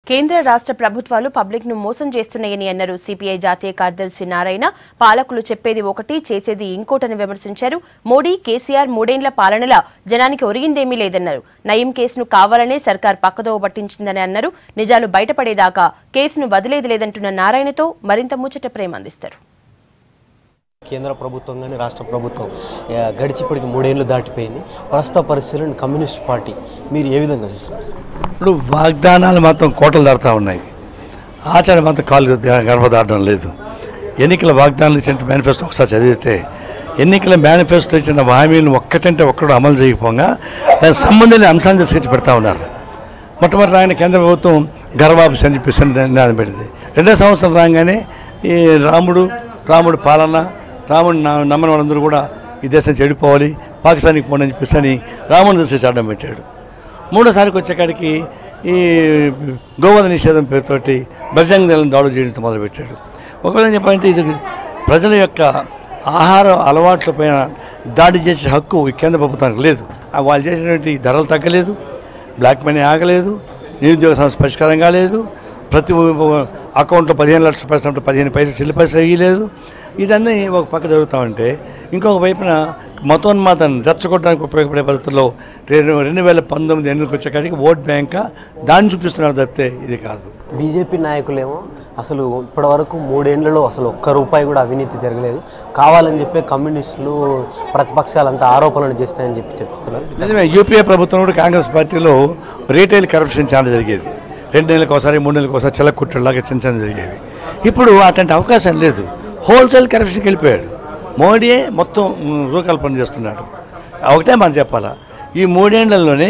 కేంద్ర రాష్ట్ర ప్రభుత్వాలు పబ్లిక్ ను మోసం చేస్తున్నాయని అన్నారు సిపిఐ జాతీయ కార్యదర్శి నారాయణ. పాలకులు చెప్పేది ఒకటి చేసేది ఇంకోటని విమర్శించారు. మోడీ కేసీఆర్ మూడేండ్ల పాలనలా జనానికి ఒరిగిందేమీ లేదన్నారు. నయీం కేసును కావాలనే సర్కార్ పక్కదోవ పట్టించిందని అన్నారు. నిజాలు బయటపడేదాకా కేసును వదిలేది లేదంటున్న నారాయణతో మరింత ముచ్చట ప్రేమ అందిస్తారు. కేంద్ర ప్రభుత్వం కానీ రాష్ట్ర ప్రభుత్వం గడిచిప్పటికి 3 ఏళ్ళు దాటిపోయింది. ప్రస్తుత పరిస్థితులను కమ్యూనిస్ట్ పార్టీ మీరు ఏ విధంగా చూస్తున్నారు? ఇప్పుడు వాగ్దానాలు మాత్రం కోటలు దాడుతూ ఉన్నాయి, ఆచరణ మాత్రం కాలు గడప దాటడం లేదు. ఎన్నికల వాగ్దానాలు ఇచ్చిన మేనిఫెస్టో ఒకసారి చదివితే ఎన్నికల మేనిఫెస్టో ఇచ్చిన హామీలను ఒక్కటంటే ఒక్కడు అమలు చేయకపోగా దానికి సంబంధించిన అంశాన్ని తీసుకొచ్చి పెడతా ఉన్నారు. మొట్టమొదటి రాగానే కేంద్ర ప్రభుత్వం గర్వాబ్స్ అని చెప్పేసి నినాదం పెట్టింది. 2వ సంవత్సరం రాగానే ఈ రాముడు పాలన, రాముడు నమ్మని వాళ్ళందరూ కూడా ఈ దేశం చెడిపోవాలి, పాకిస్తాన్కి పోండి అని చెప్పేసి అని రాముడిని తీసుకొచ్చి అడ్డం పెట్టాడు. 3వసారికి వచ్చేకాడికి ఈ గోవధ నిషేధం పేరుతోటి బజరంగ దళం దాడులు చేయడంతో మొదలుపెట్టాడు. ఒకవేళ చెప్పాలంటే ఇది ప్రజల యొక్క ఆహార అలవాట్ల పైన దాడి చేసే హక్కు ఈ కేంద్ర ప్రభుత్వానికి లేదు. వాళ్ళు చేసినటువంటి ధరలు తగ్గలేదు, బ్లాక్ మనీ ఆగలేదు, నిరుద్యోగ సమస్య పరిష్కారం కాలేదు, ప్రతి అకౌంట్లో 15 లక్షల రూపాయలు 15 పైసలు చెల్లిపైసలు వేయలేదు. ఇదన్నీ ఒక పక్క జరుగుతూ ఉంటే ఇంకొక వైపున మతోన్మాదాన్ని రెచ్చగొట్టడానికి ఉపయోగపడే పద్ధతుల్లో 2019 ఎన్నికలకు వచ్చేకాడికి ఓట్ బ్యాంక్ దాన్ని చూపిస్తున్నారు తప్పితే ఇది కాదు. బీజేపీ నాయకులేమో అసలు ఇప్పటివరకు 3 ఏళ్లలో అసలు ఒక్క రూపాయి కూడా అవినీతి జరగలేదు, కావాలని చెప్పి కమ్యూనిస్టులు ప్రతిపక్షాలంతా ఆరోపణలు చేస్తాయని చెప్తున్నారు. నిజమే, యూపీఏ ప్రభుత్వం కూడా కాంగ్రెస్ పార్టీలో రీటైల్ కరప్షన్ చాలా జరిగేది. 2 నెలలకు ఒకసారి 3 నెలలకు ఒకసారి చిలక్కుట్టలాగా చిన్న జరిగేవి. ఇప్పుడు అటువంటి అవకాశం లేదు. హోల్సేల్ కరప్షన్కి వెళ్ళిపోయాడు. మోడీయే మొత్తం రూకల్పన చేస్తున్నాడు. ఒకటే మనం చెప్పాలా, ఈ 3 ఏళ్లలోనే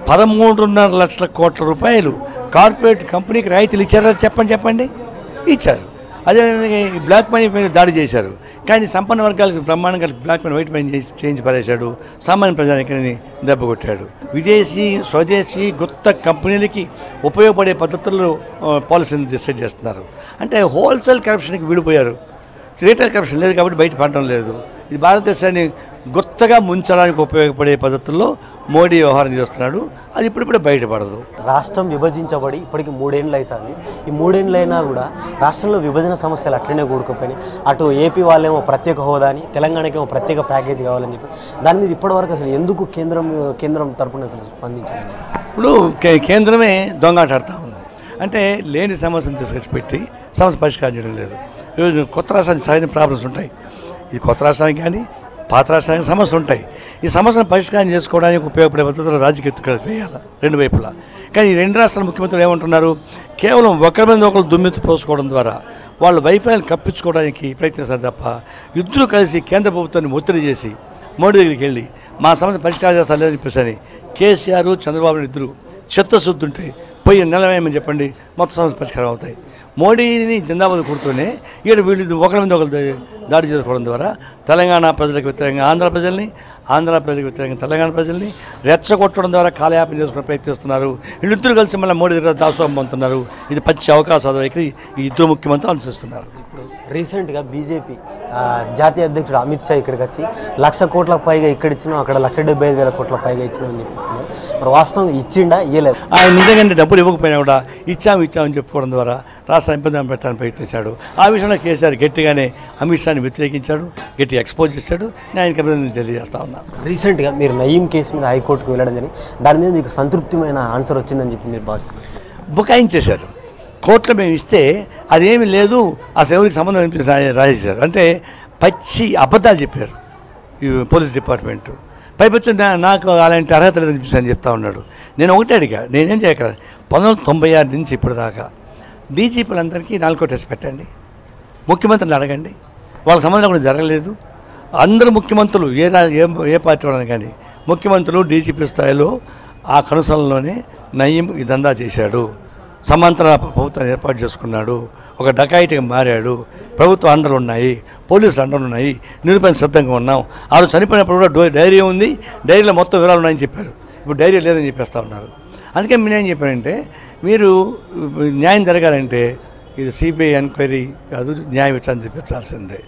13.5 లక్షల కోట్ల రూపాయలు కార్పొరేట్ కంపెనీకి రాయితీలు ఇచ్చారా చెప్పండి ఇచ్చారు. అదేవిధంగా ఈ బ్లాక్ మనీ పైన దాడి చేశారు. కానీ సంపన్న వర్గాలకు బ్రహ్మాండంగా బ్లాక్ మనీ వైట్ మనీ చేయించి పడేశాడు. సామాన్య ప్రజానికాన్ని దెబ్బ కొట్టాడు. విదేశీ స్వదేశీ గుత్త కంపెనీలకి ఉపయోగపడే పద్ధతుల్లో పాలసీని డిసైడ్ చేస్తున్నారు. అంటే హోల్సేల్ కరప్షన్కి విడిపోయారు. రీటైల్ కరప్షన్ లేదు కాబట్టి బయట పడడం లేదు. ఇది భారతదేశాన్ని గుత్తగా ముంచడానికి ఉపయోగపడే పద్ధతుల్లో మోడీ వ్యవహారం చేస్తున్నాడు. అది ఇప్పుడిప్పుడే బయటపడదు. రాష్ట్రం విభజించబడి ఇప్పటికి 3 ఏళ్ళు అవుతుంది. ఈ 3 ఏళ్ళు అయినా కూడా రాష్ట్రంలో విభజన సమస్యలు అట్లనే కూడుకుపోయినాయి. అటు ఏపీ వాళ్ళేమో ప్రత్యేక హోదా అని, తెలంగాణకేమో ప్రత్యేక ప్యాకేజ్ కావాలని చెప్పి దాని మీద ఇప్పటివరకు అసలు ఎందుకు కేంద్రం తరపున అసలు స్పందించాలి? ఇప్పుడు కేంద్రమే దొంగాట ఆడుతూ ఉంది. అంటే లేని సమస్యను తీసుకొచ్చి పెట్టి సమస్య పరిష్కారం చేయడం లేదు. ఈరోజు కొత్త రాష్ట్రానికి సహజ ప్రాబ్లమ్స్ ఉంటాయి. ఇది కొత్త రాష్ట్రానికి కానీ పాత రాష్ట్రానికి సమస్యలు ఉంటాయి. ఈ సమస్యను పరిష్కారం చేసుకోవడానికి ఉపయోగపడే పద్ధతులు రాజకీయ ఎత్తుగడలు వేయాలి 2 వైపులా. కానీ ఈ 2 రాష్ట్రాల ముఖ్యమంత్రులు ఏమంటున్నారు, కేవలం ఒకరి మీద ఒకరు దుమ్మెత్తి పోసుకోవడం ద్వారా వాళ్ళ వైఫల్యాన్ని కప్పించుకోవడానికి ప్రయత్నిస్తారు తప్ప ఇద్దరు కలిసి కేంద్ర ప్రభుత్వాన్ని ఒత్తిడి చేసి మోడీ దగ్గరికి వెళ్ళి మా సమస్య పరిష్కారం చేస్తారు లేదని చెప్పేసి కేసీఆర్ చంద్రబాబు ఇద్దరు చిత్తశుద్ధి ఉంటే పోయి నిలవేయమని చెప్పండి, మొత్తం సమస్య పరిష్కారం అవుతాయి. మోడీని జిందాబాద్ కొడుతూనే వీళ్ళు ఒకరి మీద ఒకరు దాడి చేసుకోవడం ద్వారా తెలంగాణ ప్రజలకు వ్యతిరేకంగా ఆంధ్ర ప్రజలకు వ్యతిరేకంగా తెలంగాణ ప్రజల్ని రెచ్చగొట్టడం ద్వారా కాలయాపన చేసుకుని ప్రయత్నిస్తున్నారు. వీళ్ళిద్దరూ కలిసి మళ్ళీ మోడీ దగ్గర దాసోహం పొందుతున్నారు. ఇది పచ్చి అవకాశాలు వైఖరి ఈ ఇద్దరు ముఖ్యమంత్రులు అనుసరిస్తున్నారు. రీసెంట్గా బీజేపీ జాతీయ అధ్యక్షుడు అమిత్ షా ఇక్కడికి వచ్చి 1,00,000 కోట్లకు పైగా ఇక్కడ ఇచ్చినాం, అక్కడ 1,75,000 కోట్లకు పైగా ఇచ్చినాం అని చెప్తున్నారు. మరి వాస్తవం ఇచ్చిండా ఇవ్వలేదు? ఆయన నిజంగా డబ్బులు ఇవ్వకపోయినా కూడా ఇచ్చామని చెప్పుకోవడం ద్వారా రాష్ట్ర ఇబ్బంది పెట్టడానికి ప్రయత్నించాడు. ఆ విషయంలో కేసీఆర్ గట్టిగానే అమిత్ షాని వ్యతిరేకించాడు, గట్టిగా ఎక్స్పోజ్ చేశాడు. నేను ఆయనకి అభినందనలు తెలియజేస్తా ఉన్నాను. రీసెంట్గా మీరు నయీం కేసు మీద హైకోర్టుకు వెళ్ళడం జరిగింది. దాని మీద మీకు సంతృప్తిమైన ఆన్సర్ వచ్చిందని చెప్పి మీరు భావిస్తున్నారు? బుకాయించేశారు. కోర్టులో మేము ఇస్తే అదేమీ లేదు, అసలు ఎవరికి సంబంధం అనిపించి రాసేశారు. అంటే పచ్చి అబద్ధాలు చెప్పారు ఈ పోలీస్ డిపార్ట్మెంటు. పైపచ్చు నాకు అలాంటి అర్హత లేదని చెప్పి అని చెప్తా ఉన్నాడు. నేను ఒకటే అడిగా, నేనేం చేయగలను, 1996 నుంచి ఇప్పటిదాకా డీజీపీలందరికీ 4 టెస్ట్ పెట్టండి, ముఖ్యమంత్రిని అడగండి, వాళ్ళకి సంబంధం కూడా జరగలేదు. అందరూ ముఖ్యమంత్రులు ఏ పార్టీ వాళ్ళని కానీ ముఖ్యమంత్రులు డీజీపీ స్థాయిలో ఆ కనుసంలోనే నయీం ఇదంతా చేశాడు. సమాంతర ప్రభుత్వాన్ని ఏర్పాటు చేసుకున్నాడు, ఒక డకాయిటీగా మారాడు, ప్రభుత్వం అండలు ఉన్నాయి, పోలీసులు అండలు ఉన్నాయి, నిరూపణ సిద్ధంగా ఉన్నాం. ఆ రోజు చనిపోయినప్పుడు కూడా డైరీ ఉంది, డైరీలో మొత్తం వివరాలు ఉన్నాయని చెప్పారు. ఇప్పుడు డైరీ లేదని చెప్పేస్తూ ఉన్నారు. అందుకే నేనేం చెప్పానంటే, మీరు న్యాయం జరగాలంటే ఇది సిబిఐ ఎంక్వైరీ కాదు, న్యాయ విచారణ చేపించాల్సిందే.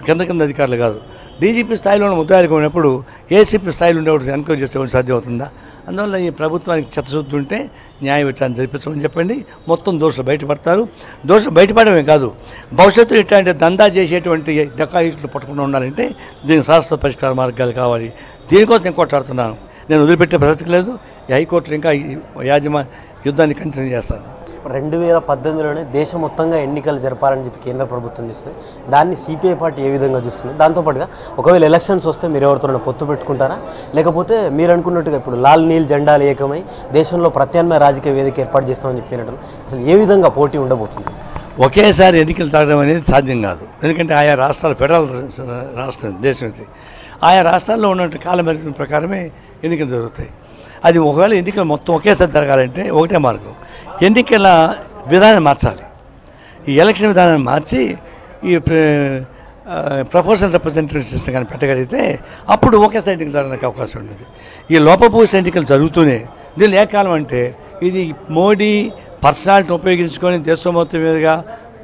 కింద అధికారులు కాదు, డీజీపీ స్థాయిలో ఉన్న ముద్దాయిలకు ఉన్నప్పుడు ఏసీపీ స్థాయిలో ఉండేవాడు ఎన్క్వైరీ చేస్తే సాధ్యం అవుతుందా? అందువల్ల ఈ ప్రభుత్వానికి చిత్తశుద్ధి ఉంటే న్యాయ విచారణ జరిపించమని చెప్పండి. మొత్తం దోషులు బయటపడతారు. దోషులు బయటపడమే కాదు, భవిష్యత్తు ఇట్లాంటి దందా చేసేటువంటి డకాయిట్లు పట్టుకుండా ఉండాలంటే దీనికి శాశ్వత పరిష్కార మార్గాలు కావాలి. దీనికోసం నేను కొట్లాడుతున్నాను. నేను వదిలిపెట్టే ప్రసక్తి లేదు. ఈ హైకోర్టులో ఇంకా యుద్ధాన్ని కంటిన్యూ చేస్తాను. 2018లోనే దేశం మొత్తంగా ఎన్నికలు జరపాలని చెప్పి కేంద్ర ప్రభుత్వం చేస్తుంది. దాన్ని సిపిఐ పార్టీ ఏ విధంగా చూస్తుంది? దాంతోపాటుగా ఒకవేళ ఎలక్షన్స్ వస్తే మీరు ఎవరితో పొత్తు పెట్టుకుంటారా, లేకపోతే మీరు అనుకున్నట్టుగా ఇప్పుడు లాల్ నీల్ జెండాలు ఏకమై దేశంలో ప్రత్యామ్నాయ రాజకీయ వేదిక ఏర్పాటు చేస్తామని చెప్పినట్టు అసలు ఏ విధంగా పోటీ ఉండబోతుంది? ఒకేసారి ఎన్నికలు తాగడం అనేది సాధ్యం కాదు. ఎందుకంటే ఆయా రాష్ట్రాలు ఫెడరల్ రాష్ట్రం దేశం ఇది. ఆయా రాష్ట్రాల్లో ఉన్నటువంటి కాలమరిచిన ప్రకారమే ఎన్నికలు జరుగుతాయి. అది ఒకవేళ ఎన్నికలు మొత్తం ఒకేసారి జరగాలంటే ఒకటే మార్గం, ఎన్నికల విధానం మార్చాలి. ఈ ఎలక్షన్ విధానాన్ని మార్చి ఈ ప్రపోర్షనల్ రిప్రజెంటేటివ్ సిస్టమ్ కానీ పెట్టగలిగితే అప్పుడు ఒకేసారి ఎన్నికలు జరగడానికి అవకాశం ఉండేది. ఈ లోపభూయిష్ట ఎన్నికలు జరుగుతూనే దీనిలో ఏ కాలం అంటే ఇది మోడీ పర్సనాలిటీని ఉపయోగించుకొని దేశం మొత్తం మీదుగా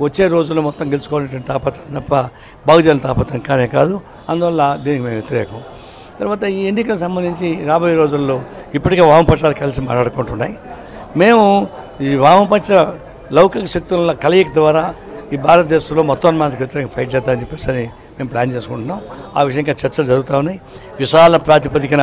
వచ్చే రోజుల్లో మొత్తం గెలుచుకోవాలనేటువంటి తాపత్రం తప్ప బాగుజన తాపత్రం కానే కాదు. అందువల్ల దీనికి మేము వ్యతిరేకం. తర్వాత ఈ ఎన్నికలకు సంబంధించి రాబోయే రోజుల్లో ఇప్పటికే వామపక్షాలు కలిసి మాట్లాడుకుంటున్నాయి. మేము ఈ వామపక్ష లౌకిక శక్తుల కలయిక ద్వారా ఈ భారతదేశంలో మొత్తానికి వ్యతిరేకంగా ఫైట్ చేద్దామని చెప్పేసి మేము ప్లాన్ చేసుకుంటున్నాం. ఆ విషయంగా చర్చలు జరుగుతూ ఉన్నాయి. విశాల ప్రాతిపదికన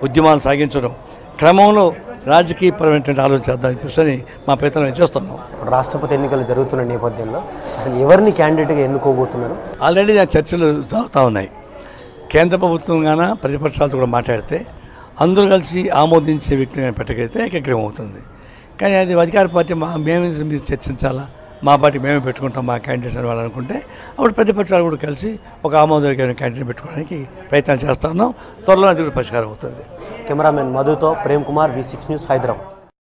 ఉద్యమాలు సాగించడం క్రమంలో రాజకీయపరమైనటువంటి ఆలోచన చేద్దామని చెప్పేసి మా ప్రయత్నం చేస్తున్నాం. రాష్ట్రపతి ఎన్నికలు జరుగుతున్న నేపథ్యంలో అసలు ఎవరిని క్యాండిడేట్గా ఎన్నుకోబోతున్నారు? ఆల్రెడీ ఆ చర్చలు జరుగుతూ ఉన్నాయి. కేంద్ర ప్రభుత్వం గాన ప్రతిపక్షాలతో కూడా మాట్లాడితే అందరూ కలిసి ఆమోదించే వ్యక్తిని పెట్టగలిగితే ఏకగ్రీవం అవుతుంది. కానీ అది అధికార పార్టీ మేము మీరు చర్చించాలా, మా పార్టీ మేమే పెట్టుకుంటాం మా క్యాండిడేట్స్ అని వాళ్ళు అనుకుంటే అప్పుడు ప్రతిపక్షాలు కూడా కలిసి ఒక ఆమోదకరమైన క్యాండిడేట్ పెట్టుకోవడానికి ప్రయత్నం చేస్తున్నాం. త్వరలో అది కూడా పరిష్కారం అవుతుంది. కెమెరామెన్ మధుతో ప్రేమ్ కుమార్, V6 న్యూస్, హైదరాబాద్.